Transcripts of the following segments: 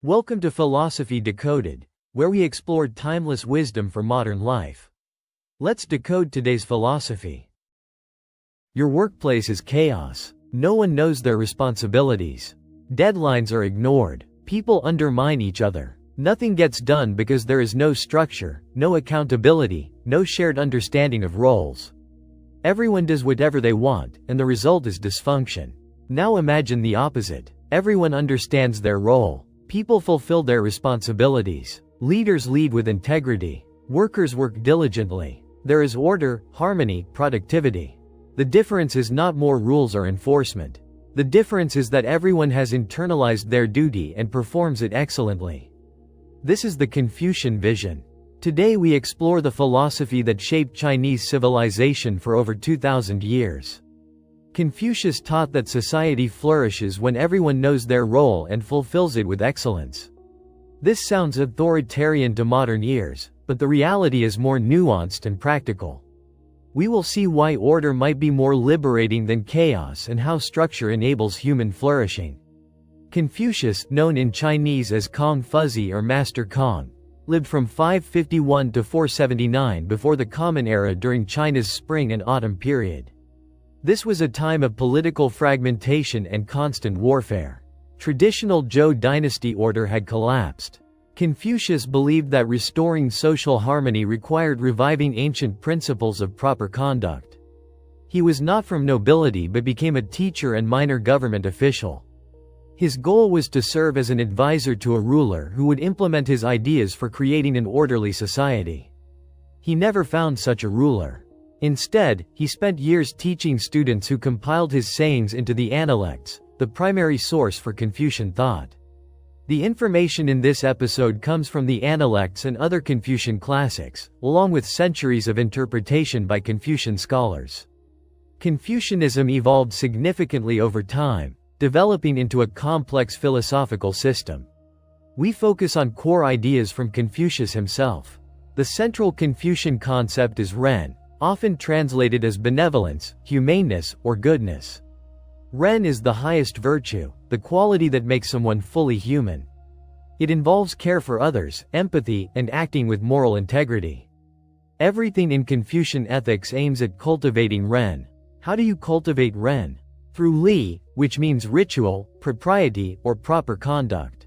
Welcome to Philosophy Decoded, where we explore timeless wisdom for modern life. Let's decode today's philosophy. Your workplace is chaos. No one knows their responsibilities. Deadlines are ignored. People undermine each other. Nothing gets done because there is no structure, no accountability, no shared understanding of roles. Everyone does whatever they want, and the result is dysfunction. Now imagine the opposite. Everyone understands their role. People fulfill their responsibilities. Leaders lead with integrity. Workers work diligently. There is order, harmony, productivity. The difference is not more rules or enforcement. The difference is that everyone has internalized their duty and performs it excellently. This is the Confucian vision. Today we explore the philosophy that shaped Chinese civilization for over 2,000 years. Confucius taught that society flourishes when everyone knows their role and fulfills it with excellence. This sounds authoritarian to modern ears, but the reality is more nuanced and practical. We will see why order might be more liberating than chaos and how structure enables human flourishing. Confucius, known in Chinese as Kong Fuzzy or Master Kong, lived from 551 to 479 before the Common Era during China's spring and autumn period. This was a time of political fragmentation and constant warfare. Traditional Zhou dynasty order had collapsed. Confucius believed that restoring social harmony required reviving ancient principles of proper conduct. He was not from nobility but became a teacher and minor government official. His goal was to serve as an advisor to a ruler who would implement his ideas for creating an orderly society. He never found such a ruler. Instead, he spent years teaching students who compiled his sayings into the Analects, the primary source for Confucian thought. The information in this episode comes from the Analects and other Confucian classics, along with centuries of interpretation by Confucian scholars. Confucianism evolved significantly over time, developing into a complex philosophical system. We focus on core ideas from Confucius himself. The central Confucian concept is Ren, often translated as benevolence, humaneness, or goodness. Ren is the highest virtue, the quality that makes someone fully human. It involves care for others, empathy, and acting with moral integrity. Everything in Confucian ethics aims at cultivating Ren. How do you cultivate Ren? Through Li, which means ritual, propriety, or proper conduct.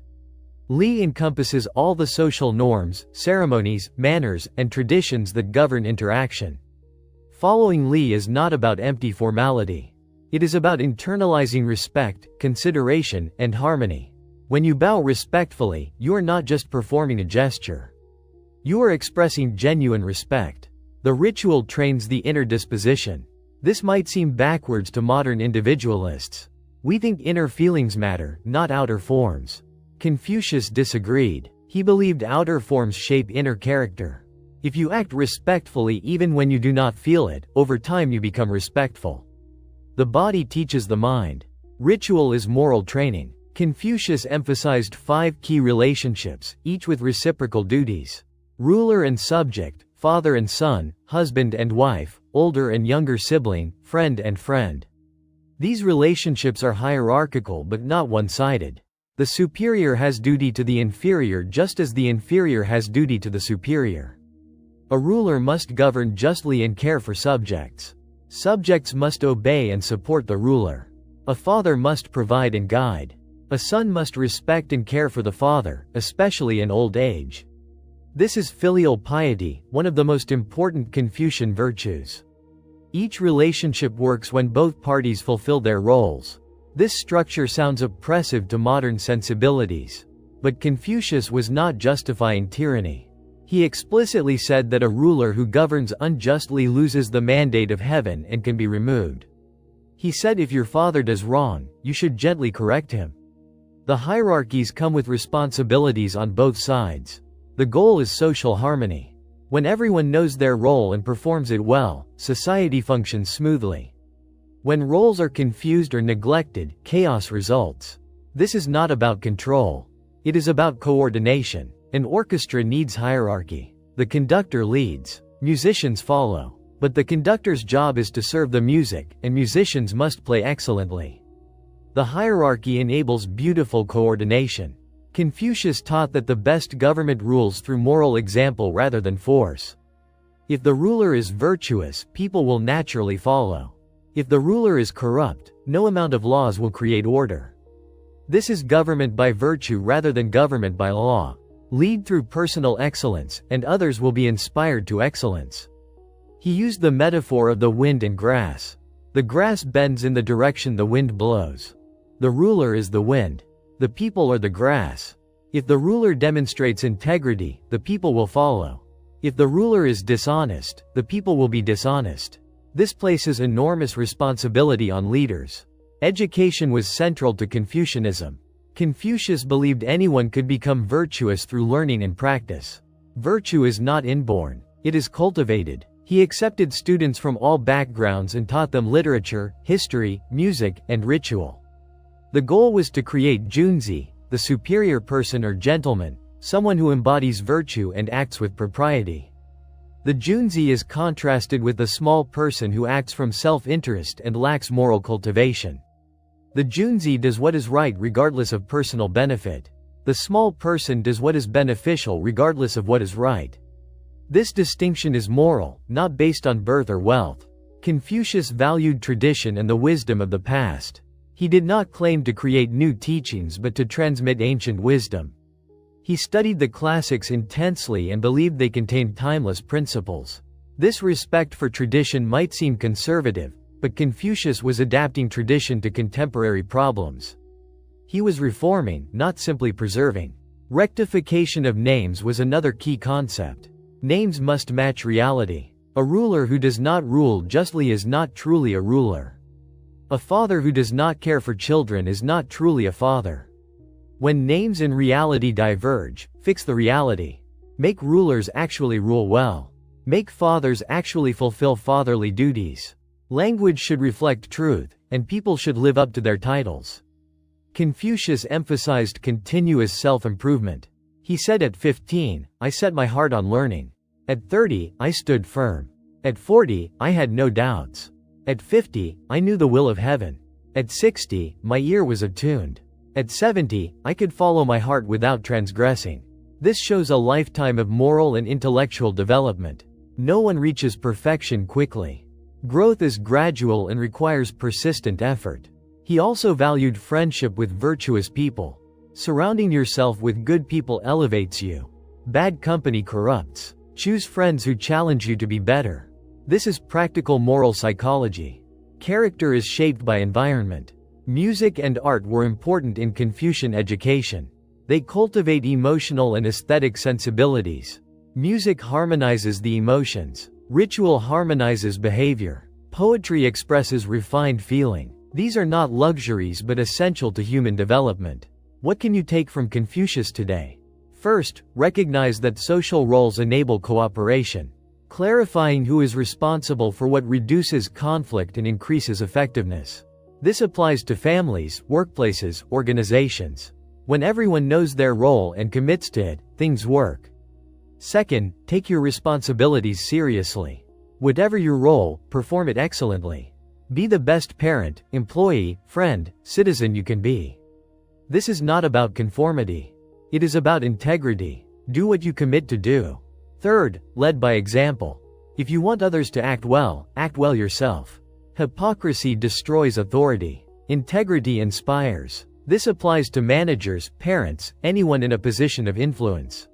Li encompasses all the social norms, ceremonies, manners, and traditions that govern interaction. Following Li is not about empty formality. It is about internalizing respect, consideration, and harmony. When you bow respectfully, you are not just performing a gesture. You are expressing genuine respect. The ritual trains the inner disposition. This might seem backwards to modern individualists. We think inner feelings matter, not outer forms. Confucius disagreed. He believed outer forms shape inner character. If you act respectfully even when you do not feel it, over time you become respectful. The body teaches the mind. Ritual is moral training. Confucius emphasized 5 key relationships, each with reciprocal duties. Ruler and subject, father and son, husband and wife, older and younger sibling, friend and friend. These relationships are hierarchical but not one-sided. The superior has duty to the inferior just as the inferior has duty to the superior. A ruler must govern justly and care for subjects. Subjects must obey and support the ruler. A father must provide and guide. A son must respect and care for the father, especially in old age. This is filial piety, one of the most important Confucian virtues. Each relationship works when both parties fulfill their roles. This structure sounds oppressive to modern sensibilities. But Confucius was not justifying tyranny. He explicitly said that a ruler who governs unjustly loses the mandate of heaven and can be removed. He said if your father does wrong, you should gently correct him. The hierarchies come with responsibilities on both sides. The goal is social harmony. When everyone knows their role and performs it well, society functions smoothly. When roles are confused or neglected, chaos results. This is not about control. It is about coordination. An orchestra needs hierarchy. The conductor leads. Musicians follow. But the conductor's job is to serve the music, and musicians must play excellently. The hierarchy enables beautiful coordination. Confucius taught that the best government rules through moral example rather than force. If the ruler is virtuous, people will naturally follow. If the ruler is corrupt, no amount of laws will create order. This is government by virtue rather than government by law. Lead through personal excellence, and others will be inspired to excellence. He used the metaphor of the wind and grass. The grass bends in the direction the wind blows. The ruler is the wind. The people are the grass. If the ruler demonstrates integrity, the people will follow. If the ruler is dishonest, the people will be dishonest. This places enormous responsibility on leaders. Education was central to Confucianism. Confucius believed anyone could become virtuous through learning and practice. Virtue is not inborn, it is cultivated. He accepted students from all backgrounds and taught them literature, history, music, and ritual. The goal was to create junzi, the superior person or gentleman, someone who embodies virtue and acts with propriety. The junzi is contrasted with the small person who acts from self-interest and lacks moral cultivation. The junzi does what is right regardless of personal benefit. The small person does what is beneficial regardless of what is right. This distinction is moral, not based on birth or wealth. Confucius valued tradition and the wisdom of the past. He did not claim to create new teachings but to transmit ancient wisdom. He studied the classics intensely and believed they contained timeless principles. This respect for tradition might seem conservative, but Confucius was adapting tradition to contemporary problems. He was reforming, not simply preserving. Rectification of names was another key concept. Names must match reality. A ruler who does not rule justly is not truly a ruler. A father who does not care for children is not truly a father. When names and reality diverge, fix the reality. Make rulers actually rule well. Make fathers actually fulfill fatherly duties. Language should reflect truth, and people should live up to their titles. Confucius emphasized continuous self-improvement. He said at 15, I set my heart on learning. At 30, I stood firm. At 40, I had no doubts. At 50, I knew the will of heaven. At 60, my ear was attuned. At 70, I could follow my heart without transgressing. This shows a lifetime of moral and intellectual development. No one reaches perfection quickly. Growth is gradual and requires persistent effort. He also valued friendship with virtuous people. Surrounding yourself with good people elevates you. Bad company corrupts. Choose friends who challenge you to be better. This is practical moral psychology. Character is shaped by environment. Music and art were important in Confucian education. They cultivate emotional and aesthetic sensibilities. Music harmonizes the emotions. Ritual harmonizes behavior. Poetry expresses refined feeling. These are not luxuries but essential to human development. What can you take from Confucius today? First, recognize that social roles enable cooperation. Clarifying who is responsible for what reduces conflict and increases effectiveness. This applies to families, workplaces, organizations. When everyone knows their role and commits to it, things work. Second, take your responsibilities seriously. Whatever your role, perform it excellently. Be the best parent, employee, friend, citizen you can be. This is not about conformity. It is about integrity. Do what you commit to do. Third, lead by example. If you want others to act well yourself. Hypocrisy destroys authority. Integrity inspires. This applies to managers, parents, anyone in a position of influence.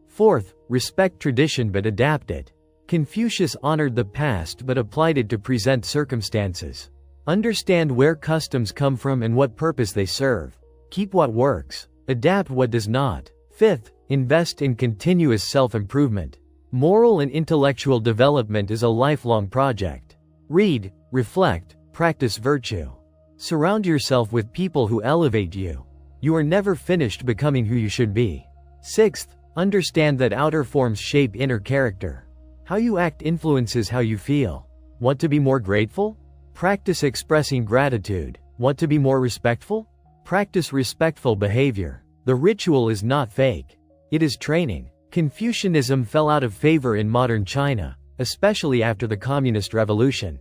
Fourth, respect tradition but adapt it. Confucius honored the past but applied it to present circumstances. Understand where customs come from and what purpose they serve. Keep what works. Adapt what does not. Fifth, invest in continuous self-improvement. Moral and intellectual development is a lifelong project. Read, reflect, practice virtue. Surround yourself with people who elevate you. You are never finished becoming who you should be. Sixth, understand that outer forms shape inner character. How you act influences how you feel. Want to be more grateful? Practice expressing gratitude. Want to be more respectful? Practice respectful behavior. The ritual is not fake. It is training. Confucianism fell out of favor in modern China, especially after the Communist Revolution.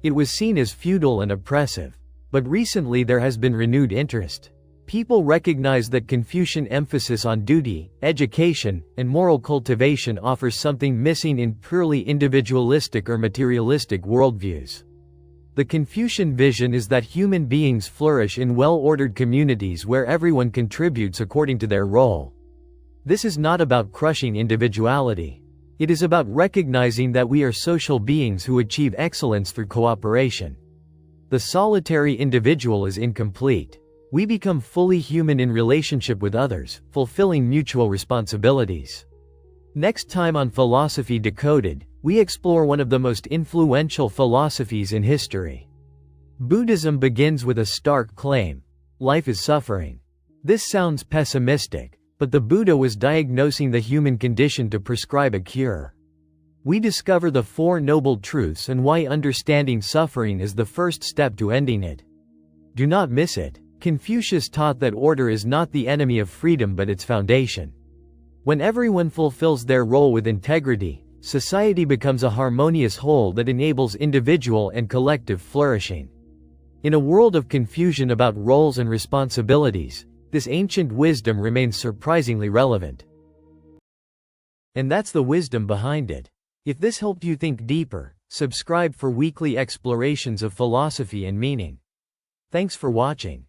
It was seen as feudal and oppressive. But recently there has been renewed interest. People recognize that Confucian emphasis on duty, education, and moral cultivation offers something missing in purely individualistic or materialistic worldviews. The Confucian vision is that human beings flourish in well-ordered communities where everyone contributes according to their role. This is not about crushing individuality. It is about recognizing that we are social beings who achieve excellence through cooperation. The solitary individual is incomplete. We become fully human in relationship with others, fulfilling mutual responsibilities. Next time on Philosophy Decoded, we explore one of the most influential philosophies in history. Buddhism begins with a stark claim: life is suffering. This sounds pessimistic, but the Buddha was diagnosing the human condition to prescribe a cure. We discover the Four Noble Truths and why understanding suffering is the first step to ending it. Do not miss it. Confucius taught that order is not the enemy of freedom but its foundation. When everyone fulfills their role with integrity, society becomes a harmonious whole that enables individual and collective flourishing. In a world of confusion about roles and responsibilities, this ancient wisdom remains surprisingly relevant. And that's the wisdom behind it. If this helped you think deeper, subscribe for weekly explorations of philosophy and meaning. Thanks for watching.